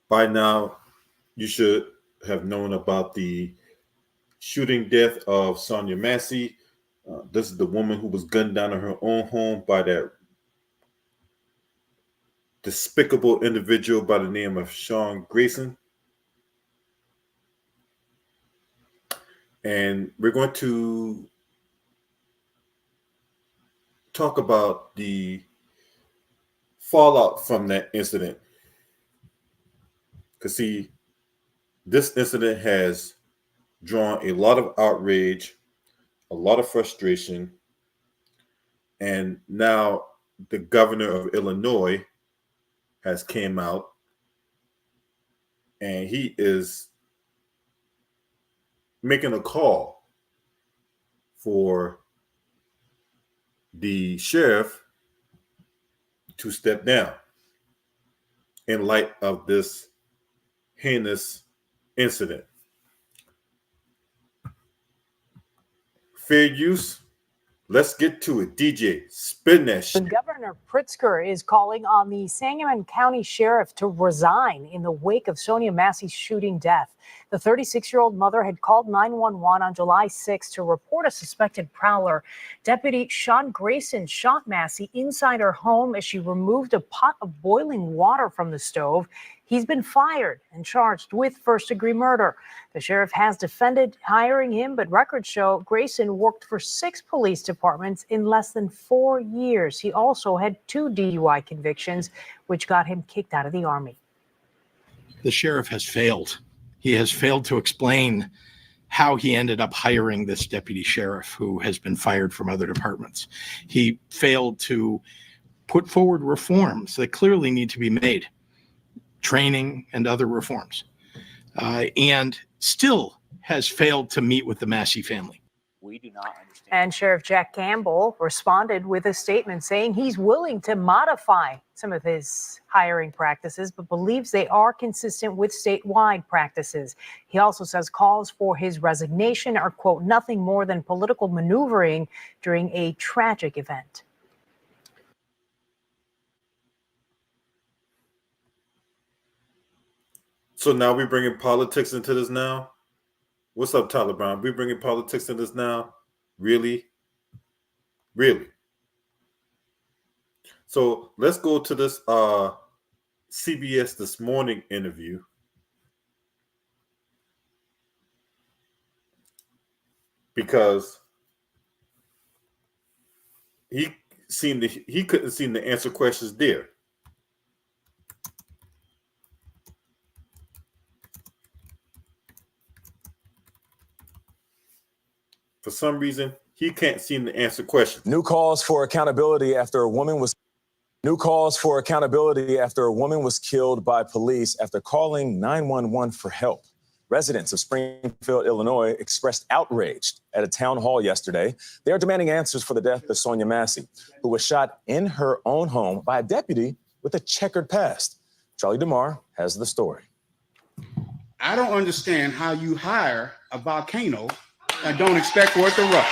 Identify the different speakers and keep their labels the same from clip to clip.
Speaker 1: By now, you should have known about the shooting death of Sonia Massey. This is the woman who was gunned down in her own home by that despicable individual by the name of Sean Grayson. And we're going to talk about the fallout from that incident. Because, see, this incident has drawn a lot of outrage, a lot of frustration, and now the governor of Illinois has came out and he is making a call for the sheriff to step down in light of this heinous incident. Fair use. Let's get to it. DJ, spin that shit.
Speaker 2: Governor Pritzker is calling on the Sangamon County Sheriff to resign in the wake of Sonia Massey's shooting death. The 36-year-old mother had called 911 on July 6 to report a suspected prowler. Deputy Sean Grayson shot Massey inside her home as she removed a pot of boiling water from the stove. He's been fired and charged with first-degree murder. The sheriff has defended hiring him, but records show Grayson worked for 6 police departments in less than 4 years. He also had 2 DUI convictions, which got him kicked out of the Army.
Speaker 3: The sheriff has failed. He has failed to explain how he ended up hiring this deputy sheriff who has been fired from other departments. He failed to put forward reforms that clearly need to be made. Training and other reforms, and still has failed to meet with the Massey family.
Speaker 4: We do not understand.
Speaker 2: And Sheriff Jack Campbell responded with a statement saying he's willing to modify some of his hiring practices, but believes they are consistent with statewide practices. He also says calls for his resignation are, quote, nothing more than political maneuvering during a tragic event.
Speaker 1: So now we're bringing politics into this now? What's up, Tyler Brown? We're bringing politics into this now? Really? Really? So let's go to this CBS This Morning interview. Because he couldn't seem to answer questions there. For some reason, he can't seem to answer questions.
Speaker 5: New calls for accountability after a woman was killed by police after calling 911 for help. Residents of Springfield, Illinois, expressed outrage at a town hall yesterday. They are demanding answers for the death of Sonia Massey, who was shot in her own home by a deputy with a checkered past. Charlie DeMar has the story.
Speaker 6: I don't understand how you hire a volcano and don't expect for it to erupt.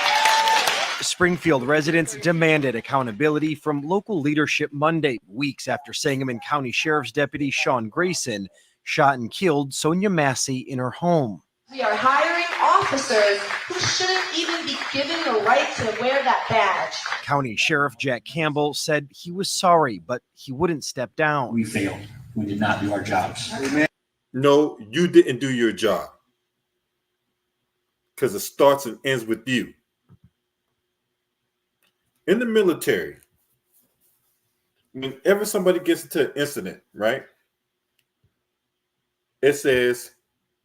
Speaker 7: Springfield residents demanded accountability from local leadership Monday, weeks after Sangamon County Sheriff's Deputy Sean Grayson shot and killed Sonia Massey in her home.
Speaker 8: We are hiring officers who shouldn't even be given the right to wear that badge.
Speaker 7: County Sheriff Jack Campbell said he was sorry, but he wouldn't step down.
Speaker 4: We failed. We did not do our jobs.
Speaker 1: No, you didn't do your job. Because it starts and ends with you. In the military, whenever somebody gets into an incident, right? It says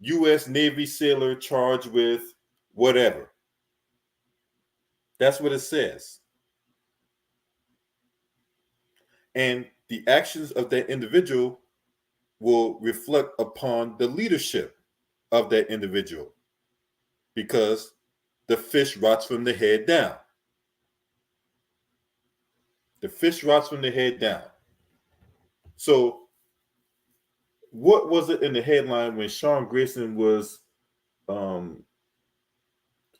Speaker 1: U.S. Navy sailor charged with whatever. That's what it says. And the actions of that individual will reflect upon the leadership of that individual. Because the fish rots from the head down. The fish rots from the head down. So, what was it in the headline when Sean Grayson was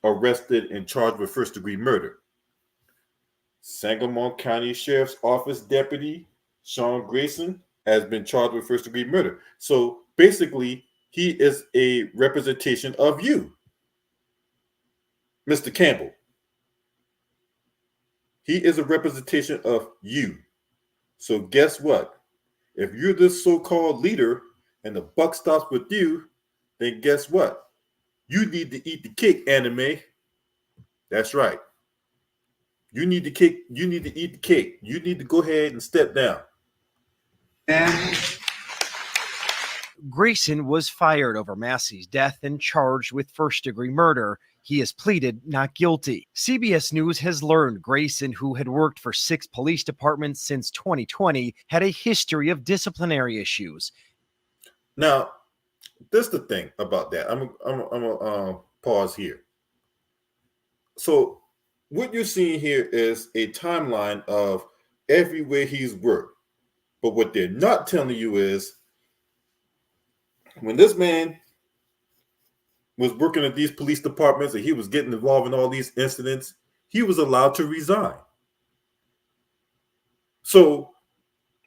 Speaker 1: arrested and charged with first-degree murder? Sangamon County Sheriff's Office Deputy Sean Grayson has been charged with first-degree murder. So basically, he is a representation of you, Mr. Campbell. He is a representation of you. So guess what? If you're this so-called leader and the buck stops with you, then guess what? You need to eat the cake, anime. That's right. You need the cake. You need to eat the cake. You need to go ahead and step down.
Speaker 7: Grayson was fired over Massey's death and charged with first-degree murder. He has pleaded not guilty. CBS News has learned Grayson, who had worked for 6 police departments since 2020, had a history of disciplinary issues.
Speaker 1: Now, this is the thing about that. I'm gonna pause here. So, what you're seeing here is a timeline of everywhere he's worked. But what they're not telling you is when this man was working at these police departments and he was getting involved in all these incidents, he was allowed to resign. So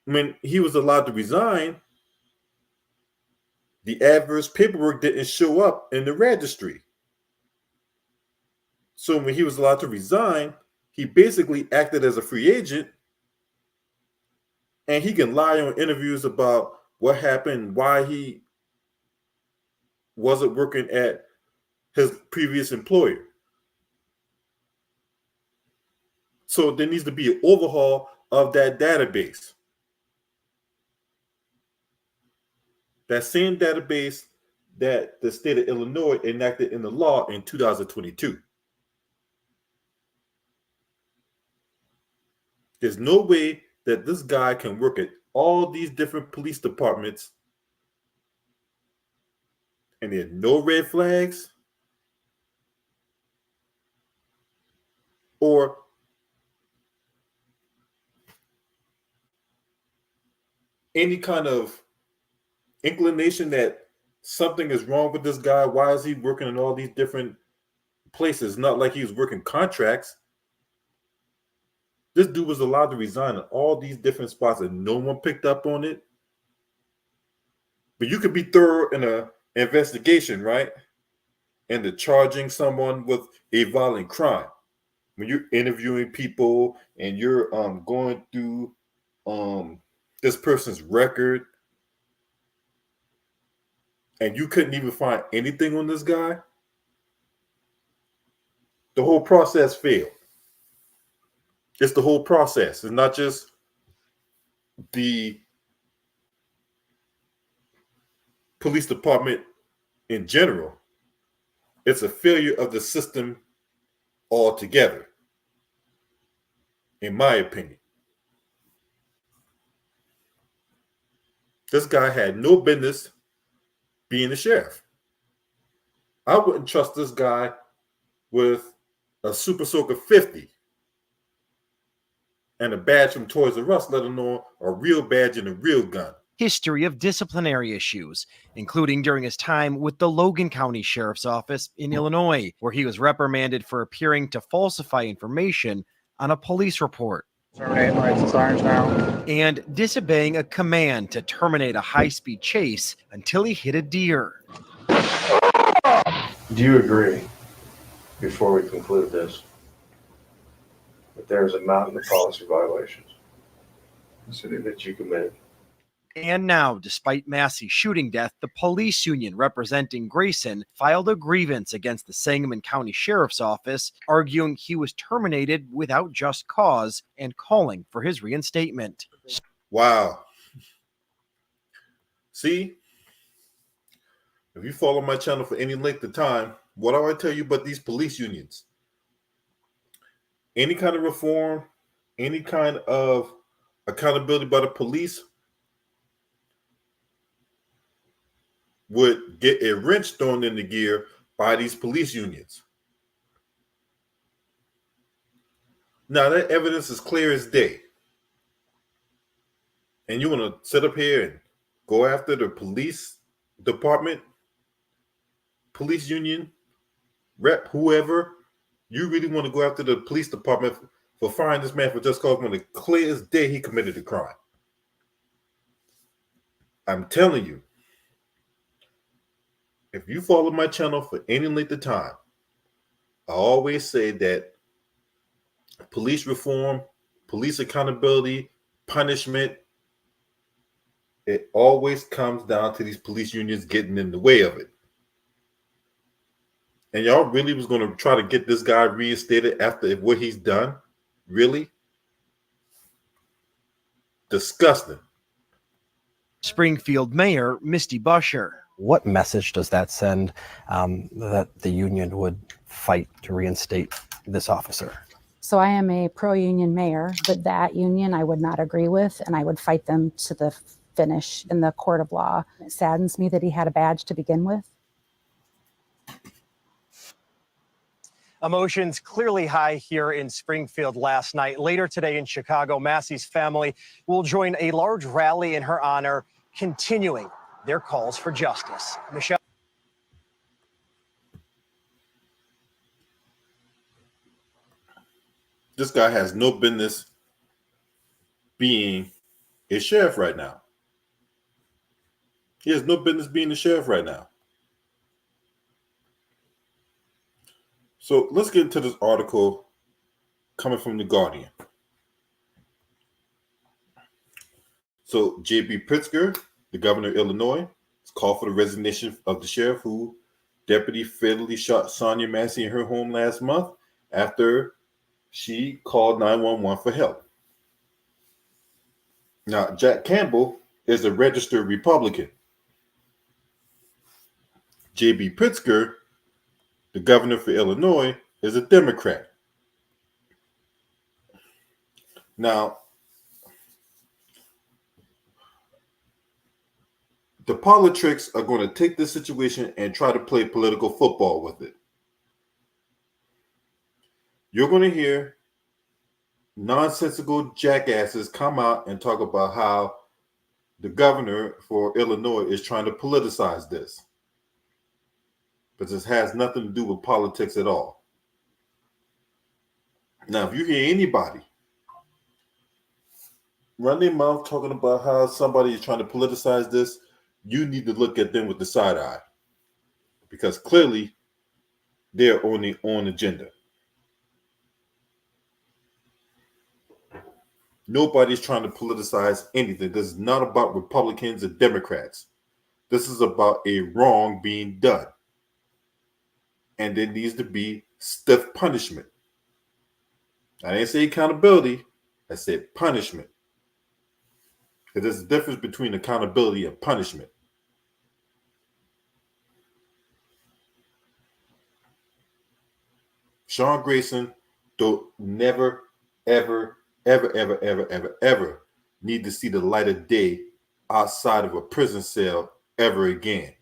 Speaker 1: when he was allowed to resign, the adverse paperwork didn't show up in the registry. So when he was allowed to resign, he basically acted as a free agent, and he can lie on interviews about what happened, why he wasn't working at his previous employer. So there needs to be an overhaul of that database. That same database that the state of Illinois enacted in the law in 2022. There's no way that this guy can work at all these different police departments and there are no red flags or any kind of inclination that something is wrong with this guy. Why is he working in all these different places? Not like he was working contracts. This dude was allowed to resign in all these different spots and no one picked up on it. But you could be thorough in an investigation, right? And the charging someone with a violent crime. When you're interviewing people and you're going through this person's record and you couldn't even find anything on this guy, the whole process failed. It's the whole process. It's not just the police department in general. It's a failure of the system altogether, in my opinion. This guy had no business being a sheriff. I wouldn't trust this guy with a Super Soaker 50 and a badge from Toys R Us, let alone a real badge and a real gun.
Speaker 7: History of disciplinary issues, including during his time with the Logan County Sheriff's Office in Illinois, where he was reprimanded for appearing to falsify information on a police report.
Speaker 9: Terminate lights and sirens now.
Speaker 7: And disobeying a command to terminate a high-speed chase until he hit a deer.
Speaker 10: Do you agree, before we conclude this, that there is a mountain of policy violations that you committed?
Speaker 7: And now, despite Massey's shooting death, the police union representing Grayson filed a grievance against the Sangamon County Sheriff's Office, arguing he was terminated without just cause and calling for his reinstatement.
Speaker 1: Wow. See, if you follow my channel for any length of time, what do I tell you about these police unions? Any kind of reform, any kind of accountability by the police would get a wrench thrown in the gear by these police unions. Now, that evidence is clear as day. And you want to sit up here and go after the police department, police union, rep, whoever. You really want to go after the police department for firing this man for just cause when the clear as day he committed a crime. I'm telling you, if you follow my channel for any length of time, I always say that police reform, police accountability, punishment, it always comes down to these police unions getting in the way of it. And y'all really was going to try to get this guy reinstated after what he's done? Really? Disgusting.
Speaker 7: Springfield Mayor Misty Buscher.
Speaker 11: What message does that send that the union would fight to reinstate this officer?
Speaker 12: So I am a pro-union mayor, but that union I would not agree with, and I would fight them to the finish in the court of law. It saddens me that he had a badge to begin with.
Speaker 7: Emotions clearly high here in Springfield last night. Later today in Chicago, Massey's family will join a large rally in her honor, continuing their calls for justice. Michelle.
Speaker 1: This guy has no business being a sheriff right now. He has no business being a sheriff right now. So let's get into this article coming from The Guardian. So J.B. Pritzker, the governor of Illinois, has called for the resignation of the sheriff who deputy fatally shot Sonia Massey in her home last month after she called 911 for help. Now, Jack Campbell is a registered Republican. J.B. Pritzker, the governor for Illinois, is a Democrat. Now, the politics are going to take this situation and try to play political football with it. You're going to hear nonsensical jackasses come out and talk about how the governor for Illinois is trying to politicize this. But this has nothing to do with politics at all. Now, if you hear anybody run their mouth talking about how somebody is trying to politicize this, you need to look at them with the side eye. Because clearly, they're on their own agenda. Nobody's trying to politicize anything. This is not about Republicans or Democrats. This is about a wrong being done. And there needs to be stiff punishment. I didn't say accountability. I said punishment. Because there's a difference between accountability and punishment. Sean Grayson don't never, ever need to see the light of day outside of a prison cell ever again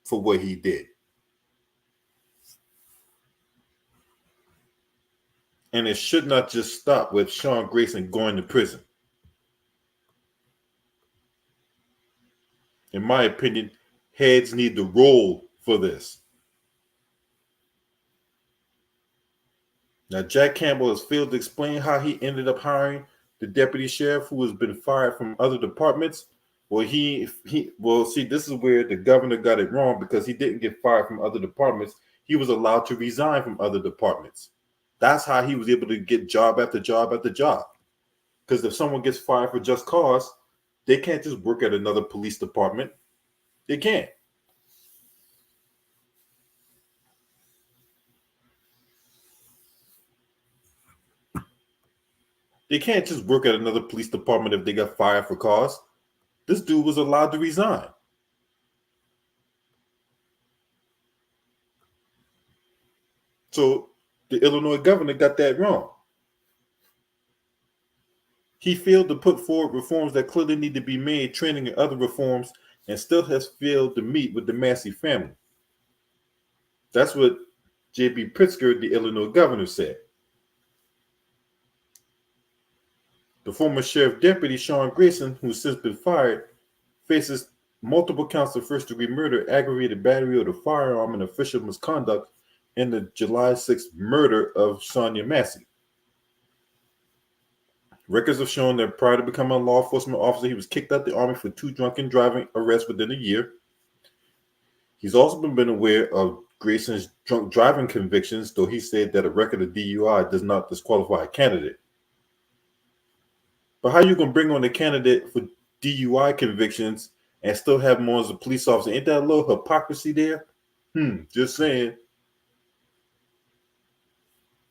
Speaker 1: for what he did. And it should not just stop with Sean Grayson going to prison. In my opinion, heads need to roll for this. Now, Jack Campbell has failed to explain how he ended up hiring the deputy sheriff who has been fired from other departments. Well, see, this is where the governor got it wrong because he didn't get fired from other departments. He was allowed to resign from other departments. That's how he was able to get job after job after job. Because if someone gets fired for just cause, they can't just work at another police department. They can't. They can't just work at another police department if they got fired for cause. This dude was allowed to resign. So the Illinois governor got that wrong. He failed to put forward reforms that clearly need to be made, training and other reforms, and still has failed to meet with the Massey family. That's what J.B. Pritzker, the Illinois governor, said. The former sheriff deputy, Sean Grayson, who's since been fired, faces multiple counts of first-degree murder, aggravated battery with a firearm, and official misconduct in the July 6th murder of Sonia Massey. Records have shown that prior to becoming a law enforcement officer, he was kicked out the Army for 2 drunken driving arrests within a year. He's also been aware of Grayson's drunk driving convictions, though he said that a record of DUI does not disqualify a candidate. But how you going to bring on a candidate for DUI convictions and still have him on as a police officer? Ain't that a little hypocrisy there? Just saying.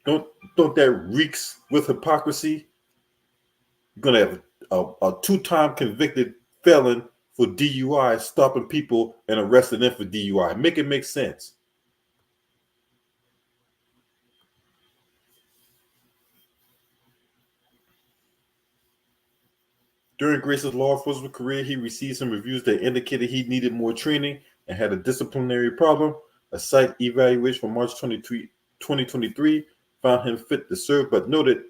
Speaker 1: Don't that reeks with hypocrisy? You're going to have a 2-time convicted felon for DUI stopping people and arresting them for DUI. Make it make sense. During Grace's law enforcement career, he received some reviews that indicated he needed more training and had a disciplinary problem. A site evaluation from March 23, 2023 found him fit to serve, but noted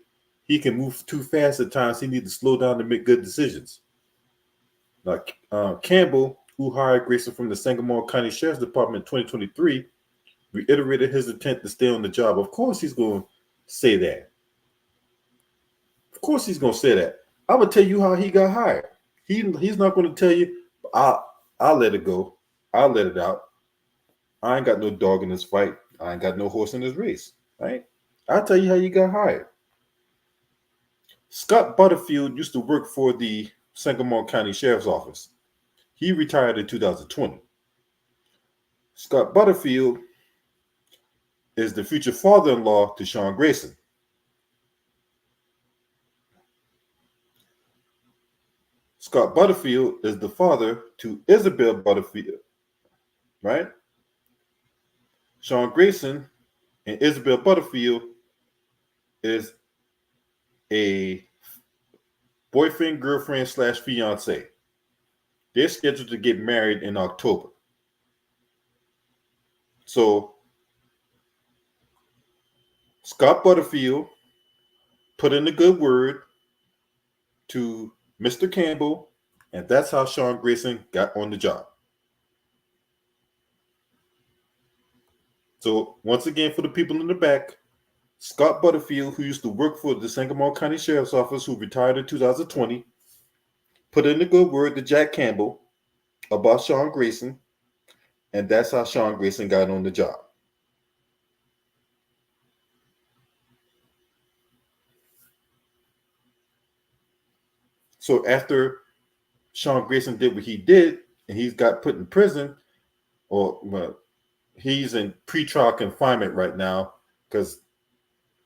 Speaker 1: he can move too fast at times. He needs to slow down to make good decisions. Now, Campbell, who hired Grayson from the Sangamon County Sheriff's Department in 2023, reiterated his intent to stay on the job. Of course he's going to say that. Of course he's going to say that. I'm going to tell you how he got hired. He's not going to tell you, I'll let it go. I'll let it out. I ain't got no dog in this fight. I ain't got no horse in this race. Right? I'll tell you how you got hired. Scott Butterfield used to work for the Sangamon County Sheriff's Office. He retired in 2020. Scott Butterfield is the future father-in-law to Sean Grayson. Scott Butterfield is the father to Isabel Butterfield, right? Sean Grayson and Isabel Butterfield is a boyfriend, girlfriend / fiance. They're scheduled to get married in October. So Scott Butterfield put in a good word to Mr. Campbell, and that's how Sean Grayson got on the job. So once again, for the people in the back, Scott Butterfield, who used to work for the Sangamon County Sheriff's Office, who retired in 2020, put in a good word to Jack Campbell about Sean Grayson, and that's how Sean Grayson got on the job. So after Sean Grayson did what he did, and he's got put in prison, or well, he's in pretrial confinement right now because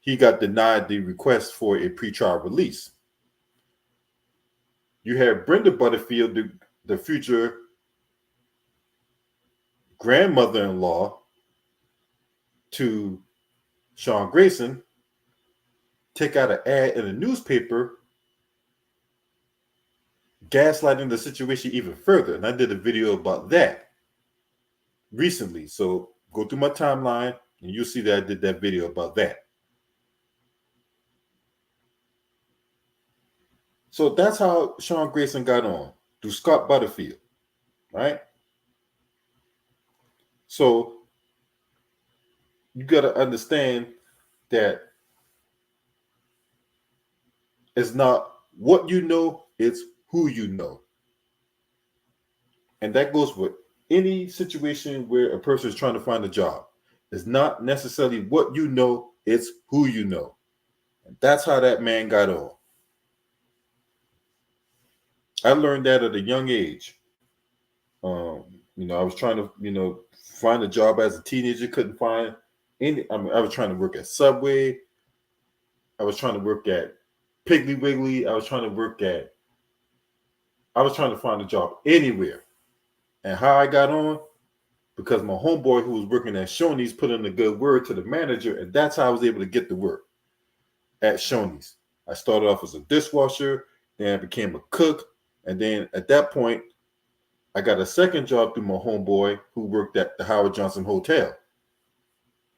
Speaker 1: he got denied the request for a pretrial release. You have Brenda Butterfield, the future grandmother-in-law to Sean Grayson, take out an ad in a newspaper gaslighting the situation even further. And I did a video about that recently. So go through my timeline and you'll see that I did that video about that. So that's how Sean Grayson got on, through Scott Butterfield, right? So you got to understand that it's not what you know, it's who you know. And that goes with any situation where a person is trying to find a job. It's not necessarily what you know, it's who you know. And that's how that man got on. I learned that at a young age. I was trying to, find a job as a teenager, couldn't find any. I was trying to work at Subway. I was trying to work at Piggly Wiggly. I was trying to find a job anywhere. And how I got on? Because my homeboy who was working at Shoney's put in a good word to the manager, and that's how I was able to get the work at Shoney's. I started off as a dishwasher, then I became a cook, and then at that point, I got a second job through my homeboy who worked at the Howard Johnson Hotel.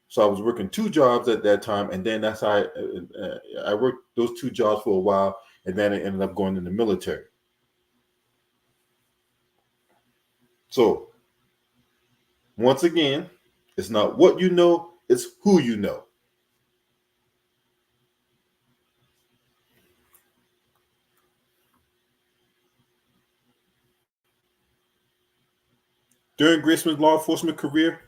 Speaker 1: So I was working 2 jobs at that time, and then that's how I worked those 2 jobs for a while, and then I ended up going in the military. So once again, it's not what you know, it's who you know. during Graceman's law enforcement career?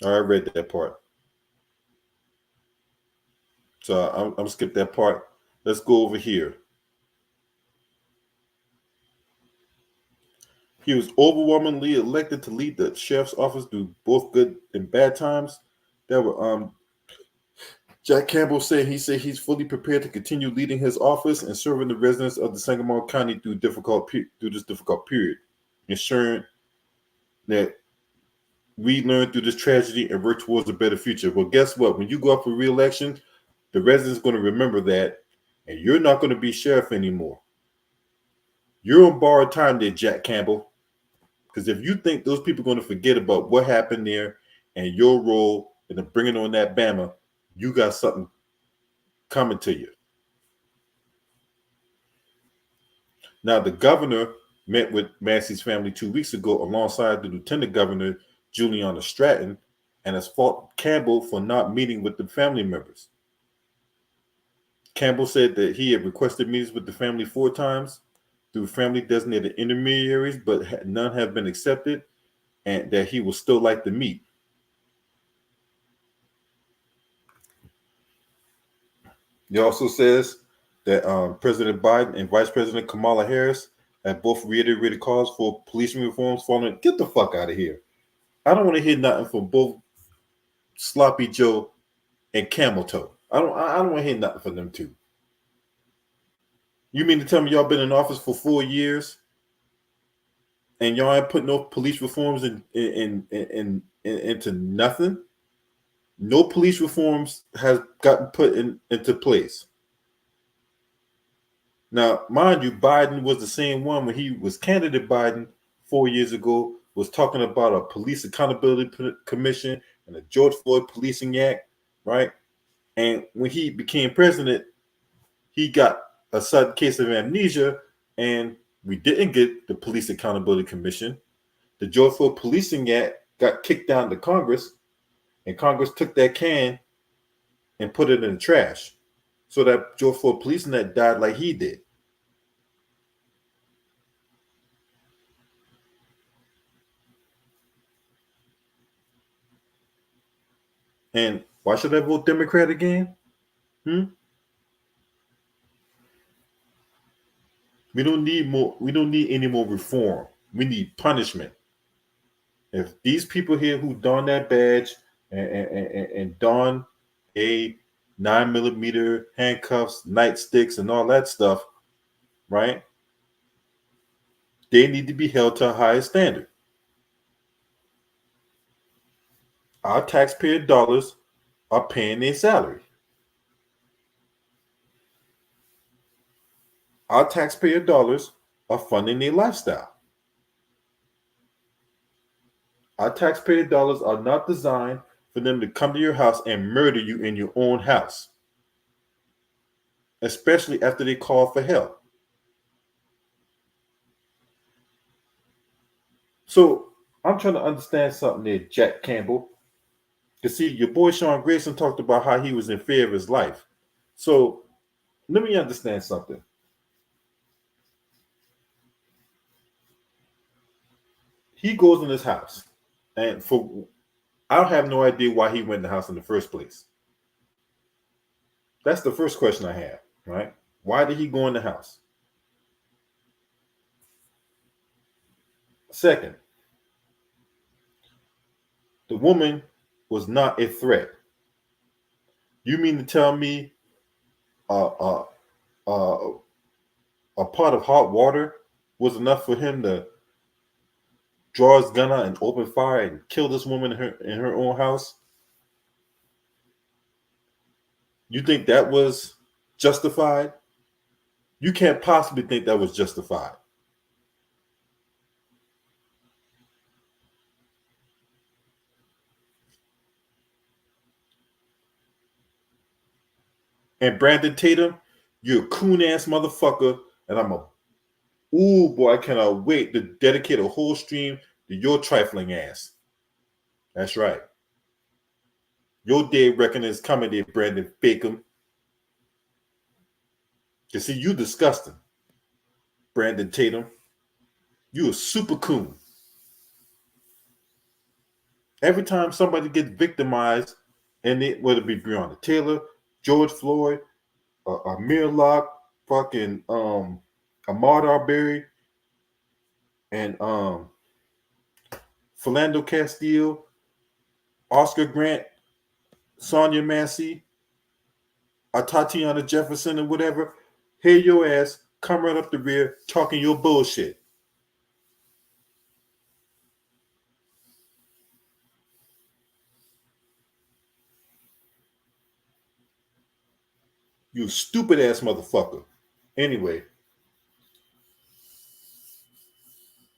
Speaker 1: I read that part. So I'm going to skip that part. Let's go over here. He was overwhelmingly elected to lead the sheriff's office through both good and bad times. That were Jack Campbell said he's fully prepared to continue leading his office and serving the residents of the Sangamon County through this difficult period, ensuring that we learn through this tragedy and work towards a better future. Well, guess what? When you go up for re-election, the residents are going to remember that, and you're not going to be sheriff anymore. You're on borrowed time there, Jack Campbell. Because if you think those people are going to forget about what happened there and your role in bringing on that Bama, you got something coming to you. Now, the governor met with Massey's family 2 weeks ago alongside the lieutenant governor, Juliana Stratton, and has faulted Campbell for not meeting with the family members. Campbell said that he had requested meetings with the family 4 times through family designated intermediaries, but none have been accepted, and that he would still like to meet. He also says that President Biden and Vice President Kamala Harris have both reiterated calls for police reforms following. Get the fuck out of here. I don't want to hear nothing from both Sloppy Joe and Camel Toe. I don't want to hear nothing from them two. You mean to tell me y'all been in office for 4 years and y'all ain't put no police reforms into nothing? No police reforms has gotten put into place. Now, mind you, Biden was the same one when he was candidate Biden 4 years ago, was talking about a police accountability commission and a George Floyd Policing Act, right? And when he became president, he got a sudden case of amnesia, and we didn't get the Police Accountability Commission. The George Floyd Policing Act got kicked down to Congress, and Congress took that can and put it in the trash. So that George Floyd Policing Act died like he did. And why should I vote Democrat again? We don't need more. We don't need any more reform. We need punishment. If these people here who don that badge and don a 9mm handcuffs, nightsticks, and all that stuff, right? They need to be held to a higher standard. Our taxpayer dollars are paying their salary. Our taxpayer dollars are funding their lifestyle. Our taxpayer dollars are not designed for them to come to your house and murder you in your own house, especially after they call for help. So I'm trying to understand something there, Jack Campbell. You see, your boy Sean Grayson talked about how he was in fear of his life. So let me understand something. He goes in his house, and I have no idea why he went in the house in the first place. That's the first question I have, right? Why did he go in the house? Second, the woman was not a threat. You mean to tell me a pot of hot water was enough for him to draw his gun out and open fire and kill this woman in her own house? You think that was justified? You can't possibly think that was justified. And Brandon Tatum, you're a coon ass motherfucker, and ooh boy, I cannot wait to dedicate a whole stream to your trifling ass. That's right. Your day reckoning is coming there, Brandon Bacon. You see, you disgusting, Brandon Tatum. You a super coon. Every time somebody gets victimized, and whether it be Breonna Taylor, George Floyd, Amir Locke, fucking Ahmaud Arbery, and Philando Castile, Oscar Grant, Sonia Massey, Tatiana Jefferson, and whatever, hear your ass come right up the rear talking your bullshit. You stupid ass motherfucker. Anyway,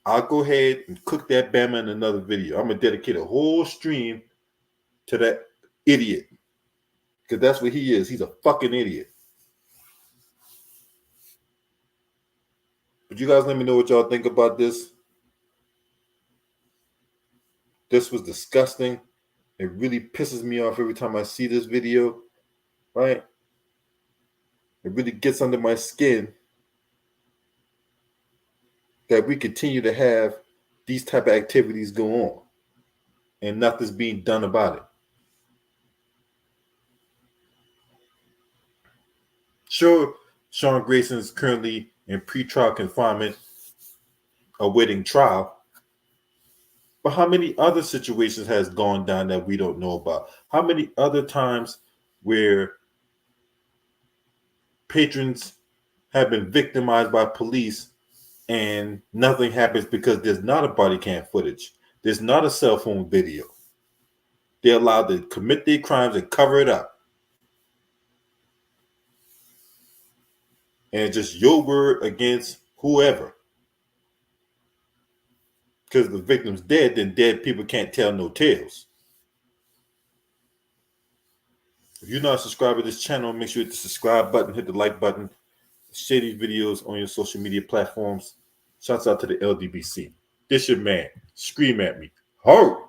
Speaker 1: I'll go ahead and cook that Bama in another video. I'm going to dedicate a whole stream to that idiot. Because that's what he is. He's a fucking idiot. But you guys let me know what y'all think about this. This was disgusting. It really pisses me off every time I see this video. Right? It really gets under my skin that we continue to have these type of activities go on and nothing's being done about it. Sure, Sean Grayson is currently in pretrial confinement awaiting trial, but how many other situations has gone down that we don't know about? How many other times where patrons have been victimized by police and nothing happens because there's not a body cam footage, there's not a cell phone video? They're allowed to commit their crimes and cover it up. And just your word against whoever. Because the victim's dead, then dead people can't tell no tales. If you're not subscribed to this channel, make sure you hit the subscribe button, hit the like button, share these videos on your social media platforms. Shouts out to the LDBC. This your man. Scream at me. Ho!